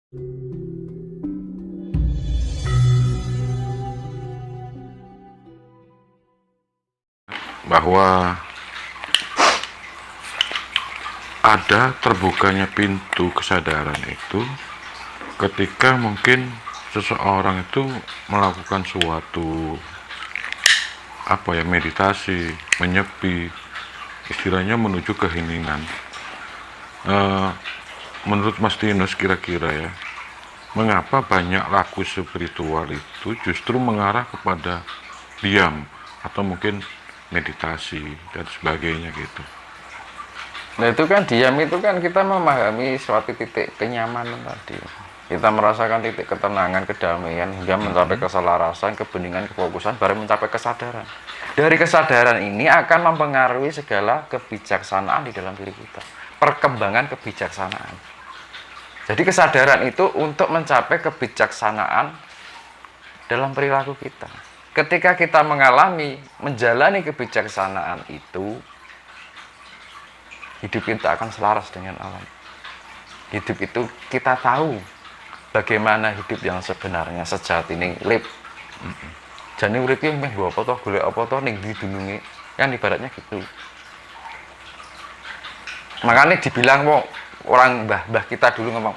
bahwa ada terbukanya pintu kesadaran itu ketika mungkin seseorang itu melakukan suatu meditasi, menyepi, istilahnya menuju keheningan. Menurut Mas Tinus kira-kira ya, mengapa banyak laku spiritual itu justru mengarah kepada diam atau mungkin meditasi dan sebagainya gitu? Nah itu kan diam itu kan kita memahami suatu titik kenyamanan tadi. Kita merasakan titik ketenangan, kedamaian hingga mencapai keselarasan, kebeningan, kefokusan, baru mencapai kesadaran. Dari kesadaran ini akan mempengaruhi segala kebijaksanaan di dalam diri kita. Perkembangan kebijaksanaan. Jadi kesadaran itu untuk mencapai kebijaksanaan dalam perilaku kita. Ketika kita menjalani kebijaksanaan itu, hidup kita akan selaras dengan alam. Hidup itu kita tahu bagaimana hidup yang sebenarnya sejati ning lip. Jane urip iki meh apa to golek apa to ning ndi dununge. Kan ibaratnya gitu. Makanya dibilang wong orang mbah-mbah kita dulu ngomong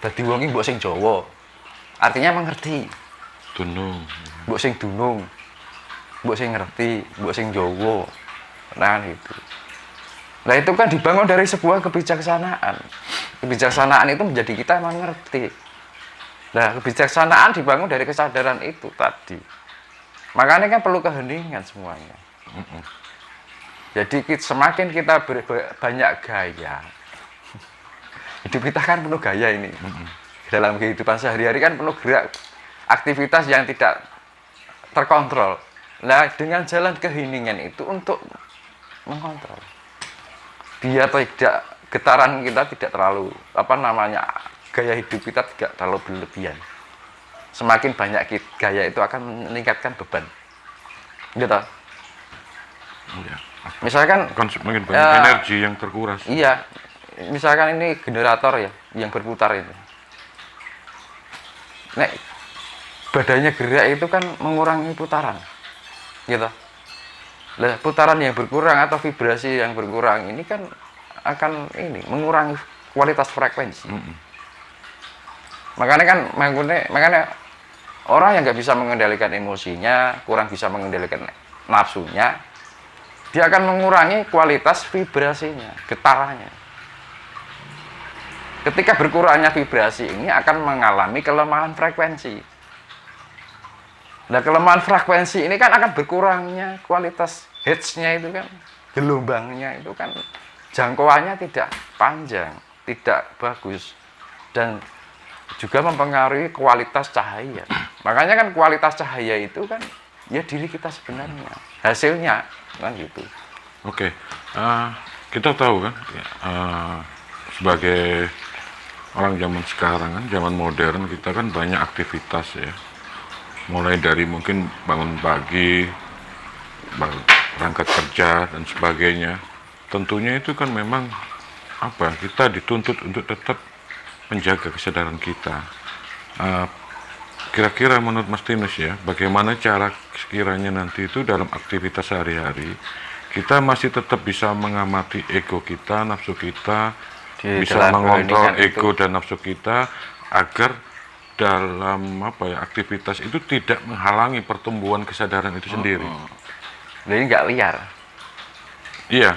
dadi wong iki mbok sing Jawa. Artinya mengerti. Dunung. Mbok sing dunung. Mbok sing ngerti, mbok sing Jawa. Nah gitu. Nah itu kan dibangun dari sebuah kebijaksanaan. Kebijaksanaan itu menjadi kita mengerti. Nah kebijaksanaan dibangun dari kesadaran itu tadi. Makanya kan perlu keheningan semuanya. Jadi semakin kita banyak gaya, hidup kita kan penuh gaya ini. Dalam kehidupan sehari-hari kan penuh gerak, aktivitas yang tidak terkontrol. Nah dengan jalan keheningan itu untuk mengontrol. Biar tidak getaran kita tidak terlalu gaya hidup kita tidak terlalu berlebihan. Semakin banyak gaya itu akan meningkatkan beban gitu. Ya. Misalkan Mungkin banyak energi yang terkuras. Iya, misalkan ini generator ya yang berputar itu. Nek badannya gerak itu kan mengurangi putaran gitu. Lah putaran yang berkurang atau vibrasi yang berkurang ini kan akan mengurangi kualitas frekuensi. Makanya orang yang nggak bisa mengendalikan emosinya, kurang bisa mengendalikan nafsunya, dia akan mengurangi kualitas vibrasinya, getarannya. Ketika berkurangnya vibrasi ini akan mengalami kelemahan frekuensi. Nah kelemahan frekuensi ini kan akan berkurangnya kualitas hertznya itu kan, gelombangnya itu kan jangkauannya tidak panjang, tidak bagus, dan juga mempengaruhi kualitas cahaya. Makanya kan kualitas cahaya itu kan ya diri kita sebenarnya, hasilnya kan gitu. Oke, kita tahu kan sebagai orang zaman sekarang kan, zaman modern, kita kan banyak aktivitas ya. Mulai dari mungkin bangun pagi, berangkat kerja dan sebagainya. Tentunya itu kan memang kita dituntut untuk tetap menjaga kesadaran kita. Kira-kira menurut Mas Tinus ya, bagaimana cara sekiranya nanti itu dalam aktivitas sehari-hari kita masih tetap bisa mengamati ego kita, nafsu kita, bisa mengontrol ego dan nafsu kita agar dalam aktivitas itu tidak menghalangi pertumbuhan kesadaran itu sendiri. Jadi nggak liar. Iya.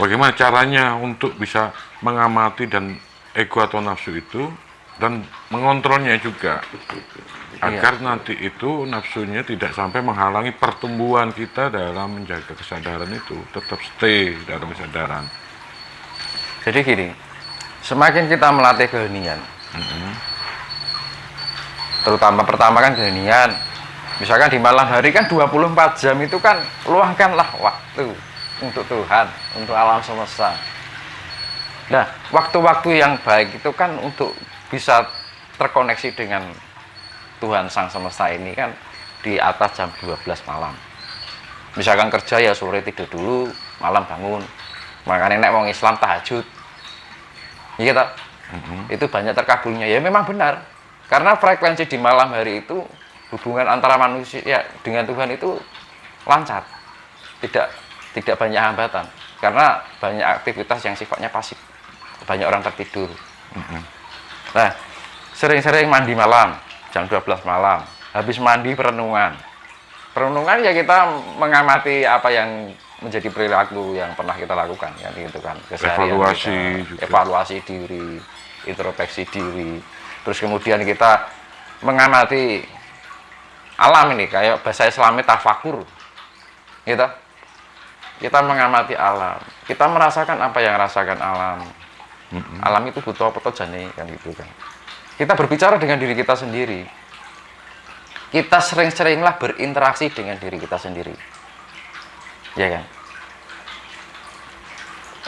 Bagaimana caranya untuk bisa mengamati dan ego atau nafsu itu dan mengontrolnya juga agar nanti itu nafsunya tidak sampai menghalangi pertumbuhan kita dalam menjaga kesadaran itu, tetap stay dalam kesadaran. Jadi gini, semakin kita melatih keheningan, terutama pertama kan keheningan, misalkan di malam hari kan 24 jam itu kan luangkanlah waktu untuk Tuhan, untuk alam semesta. Nah, waktu-waktu yang baik itu kan untuk bisa terkoneksi dengan Tuhan Sang Semesta ini kan di atas jam 12 malam. Misalkan kerja ya sore tidur dulu, malam bangun. Makanya nek wong Islam tahajud. Iya tak? itu banyak terkabulnya. Ya memang benar, karena frekuensi di malam hari itu hubungan antara manusia dengan Tuhan itu lancar, tidak banyak hambatan, karena banyak aktivitas yang sifatnya pasif, banyak orang tertidur. Nah, sering-sering mandi malam, jam 12 malam, habis mandi perenungan ya kita mengamati apa yang menjadi perilaku yang pernah kita lakukan, kan gitu kan, keseharian kita, evaluasi diri, introspeksi diri, terus kemudian kita mengamati alam ini, kayak bahasa Islami tafakur, gitu. Kita mengamati alam, kita merasakan apa yang rasakan alam. Alam itu butuh apa jane, kan gitu kan. Kita berbicara dengan diri kita sendiri. Kita sering-seringlah berinteraksi dengan diri kita sendiri, ya kan.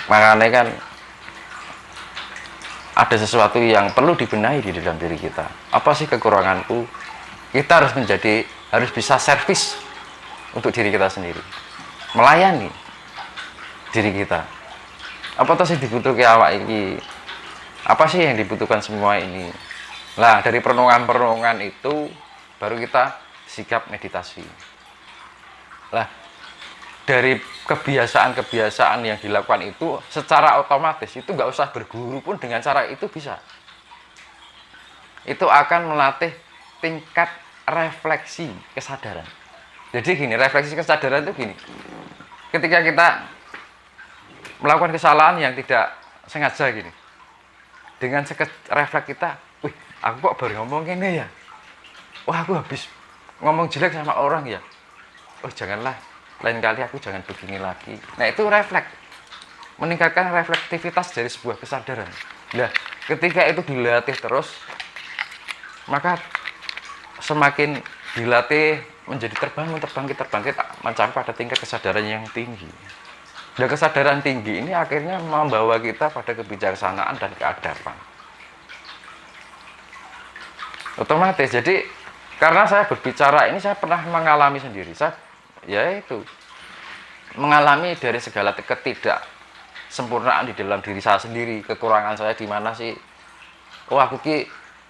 Makanya kan ada sesuatu yang perlu dibenahi di dalam diri kita. Apa sih kekuranganku? Kita harus bisa servis untuk diri kita sendiri, melayani diri kita. Apa sih dibutuhkan awak ini? Apa sih yang dibutuhkan semua ini? Nah, dari perenungan itu baru kita sikap meditasi. Lah, dari kebiasaan-kebiasaan yang dilakukan itu secara otomatis, itu nggak usah berguru pun dengan cara itu bisa. Itu akan melatih tingkat refleksi kesadaran. Jadi gini, refleksi kesadaran itu gini. Ketika kita melakukan kesalahan yang tidak sengaja gini, dengan refleks kita, wih, aku kok baru ngomong ini ya? Wah, aku habis ngomong jelek sama orang ya? Oh, janganlah, lain kali aku jangan begini lagi. Nah, itu refleks, meningkatkan reflektivitas dari sebuah kesadaran. Nah, ketika itu dilatih terus, maka semakin dilatih menjadi terbangkit mencapai pada tingkat kesadaran yang tinggi. Dan kesadaran tinggi ini akhirnya membawa kita pada kebijaksanaan dan keadaban. Otomatis, jadi karena saya berbicara ini, saya pernah mengalami sendiri. Yaitu mengalami dari segala ketidaksempurnaan di dalam diri saya sendiri. Kekurangan saya di mana sih? Oh, aku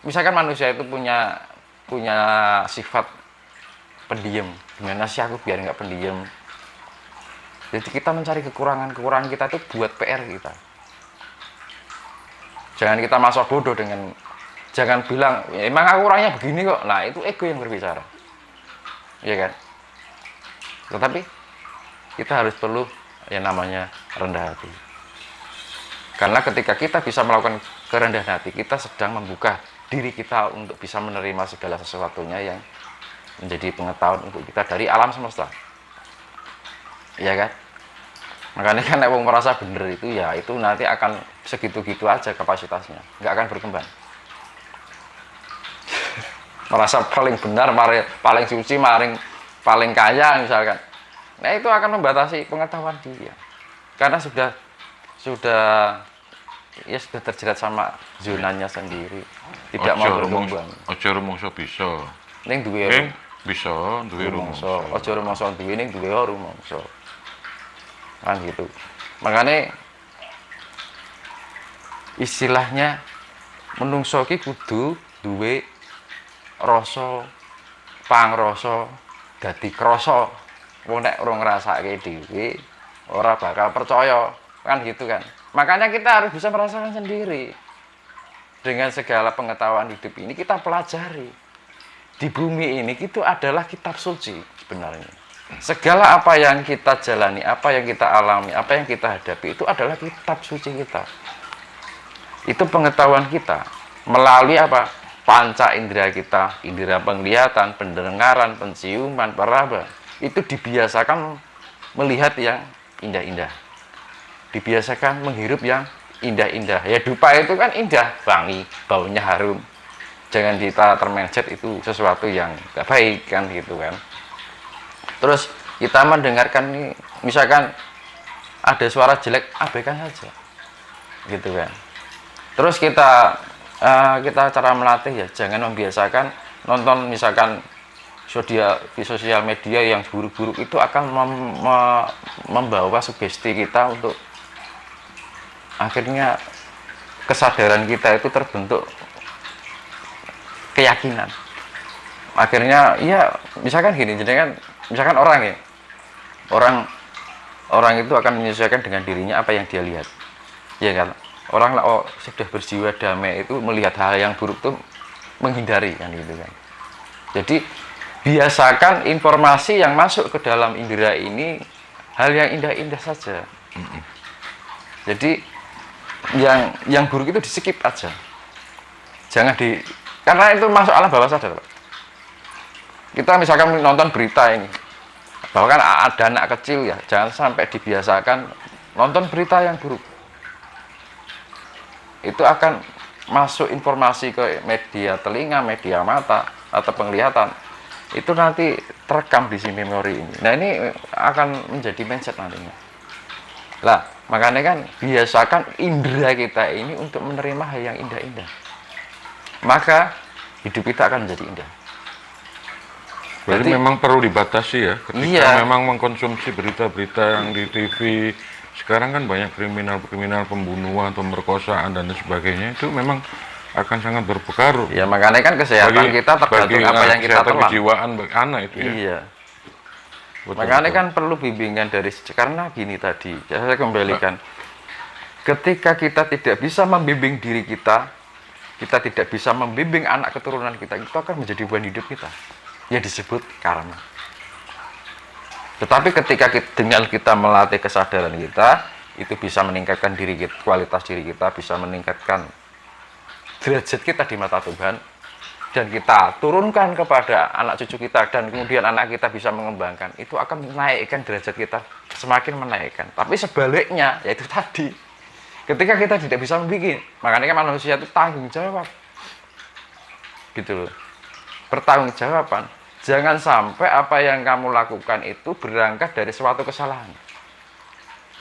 misalkan manusia itu punya sifat pendiam. Gimana sih aku biar nggak pendiam? Jadi kita mencari kekurangan kita itu buat PR kita. Jangan kita masuk bodoh dengan, jangan bilang, emang aku orangnya begini kok. Nah, itu ego yang berbicara. Iya kan? Tetapi kita harus perlu yang namanya rendah hati. Karena ketika kita bisa melakukan kerendahan hati, kita sedang membuka diri kita untuk bisa menerima segala sesuatunya yang menjadi pengetahuan untuk kita dari alam semesta. Iya kan? Makanya kan wong merasa bener itu, ya itu nanti akan segitu-gitu aja kapasitasnya, nggak akan berkembang. Merasa paling benar, paling suci, paling kaya misalkan. Nah, itu akan membatasi pengetahuan dia. Karena sudah terjerat sama zonanya sendiri, tidak mau berkembang. Ojo rumangsa bisa. Ning duwe bisa duwe rumangsa. Ojo rumangsa duwe ning duwe rumangsa. Kan gitu. Makanya istilahnya menungso ki kudu duwe rasa pangrasa dadi krasa. Wong nek ora ngrasake dhewe ora bakal percaya, kan gitu kan. Makanya kita harus bisa merasakan sendiri. Dengan segala pengetahuan hidup ini kita pelajari. Di bumi ini itu adalah kitab suci sebenarnya. Segala apa yang kita jalani, apa yang kita alami, apa yang kita hadapi itu adalah kitab suci kita. Itu pengetahuan kita melalui apa? Panca indera kita, indera penglihatan, pendengaran, penciuman, peraba. Itu dibiasakan melihat yang indah-indah. Dibiasakan menghirup yang indah-indah. Ya, dupa itu kan indah, wangi, baunya harum. Jangan kita termenjet itu sesuatu yang gak baik kan gitu kan. Terus kita mendengarkan nih, misalkan ada suara jelek, abaikan saja, gitu kan. Terus kita cara melatih ya, jangan membiasakan nonton misalkan di sosial media yang buruk-buruk, itu akan membawa sugesti kita untuk akhirnya kesadaran kita itu terbentuk keyakinan. Akhirnya ya misalkan gini, jadi kan misalkan orang ya, orang itu akan menyesuaikan dengan dirinya apa yang dia lihat, ya kan. Orang sudah berjiwa damai itu melihat hal yang buruk tuh menghindari kan gitu kan. Jadi biasakan informasi yang masuk ke dalam indera ini hal yang indah-indah saja. Jadi yang buruk itu di skip aja, jangan karena itu masuk alam bawah sadar, Pak. Kita misalkan nonton berita ini, bahwa kan ada anak kecil ya, jangan sampai dibiasakan nonton berita yang buruk. Itu akan masuk informasi ke media telinga, media mata, atau penglihatan. Itu nanti terekam di si memori ini. Nah ini akan menjadi mindset nantinya. Lah, makanya kan biasakan indera kita ini untuk menerima hal yang indah-indah. Maka hidup kita akan menjadi indah. Berarti memang perlu dibatasi ya, ketika iya, memang mengkonsumsi berita-berita yang di TV. Sekarang kan banyak kriminal pembunuhan, pemerkosaan dan sebagainya, itu memang akan sangat berpengaruh. ya makanya kan kesehatan kita tergantung apa yang kita telan. Kejiwaan anak itu ya. Iya. Betul, Makanya betul. kan perlu bimbingan dari karena gini tadi, saya kembalikan. Ketika kita tidak bisa membimbing diri kita tidak bisa membimbing anak keturunan kita, itu akan menjadi beban hidup kita. Yang disebut karma. Tetapi ketika dengan kita melatih kesadaran kita, itu bisa meningkatkan diri kita, kualitas diri kita, bisa meningkatkan derajat kita di mata Tuhan, dan kita turunkan kepada anak cucu kita, dan kemudian anak kita bisa mengembangkan, itu akan menaikkan derajat kita, semakin menaikkan. Tapi sebaliknya, yaitu tadi, ketika kita tidak bisa membuat, makanya kan manusia itu tanggung jawab, gitu loh, pertanggungjawaban. Jangan sampai apa yang kamu lakukan itu berangkat dari suatu kesalahan.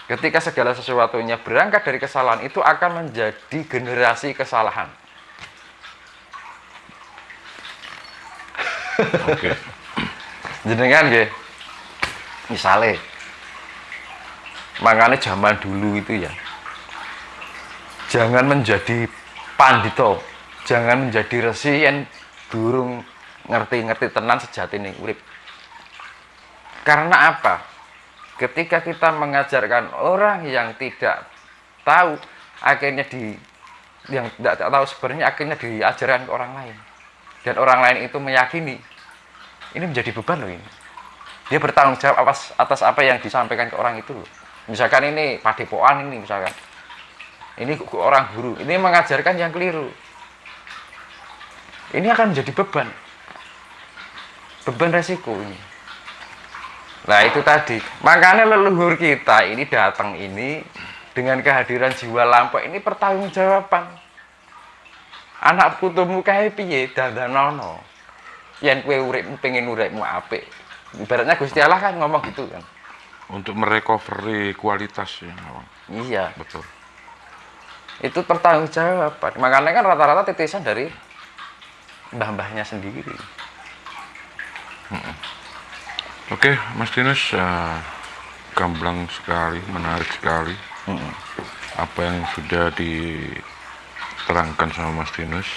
Ketika segala sesuatunya berangkat dari kesalahan, itu akan menjadi generasi kesalahan. Oke. Jenengan nggih. Misale makanya zaman dulu itu ya, jangan menjadi pandito, jangan menjadi resi yang durung ngerti-ngerti tenan sejatine urip. Karena apa? Ketika kita mengajarkan orang yang tidak tahu, akhirnya yang tidak tahu sebenarnya akhirnya diajarkan ke orang lain. Dan orang lain itu meyakini, ini menjadi beban loh ini. Dia bertanggung jawab atas apa yang disampaikan ke orang itu loh. Misalkan ini padepokan ini misalkan. Ini orang guru, ini mengajarkan yang keliru. Ini akan menjadi beban. Beban resiko ini. Nah itu tadi. Makanya leluhur kita ini datang ini dengan kehadiran jiwa lampau ini pertanggungjawaban. Anak putumu kae piye dandanono. Yen kowe uripmu pengen uripmu apik. Ibaratnya Gusti Allah kan ngomong gitu kan. Untuk merecovery kualitas ya. Iya. Betul. Itu pertanggungjawaban. Makanya kan rata-rata titisan dari mbah-mbahnya sendiri. Oke, Mas Tinus, gamblang sekali, menarik sekali. Apa yang sudah diterangkan sama Mas Tinus.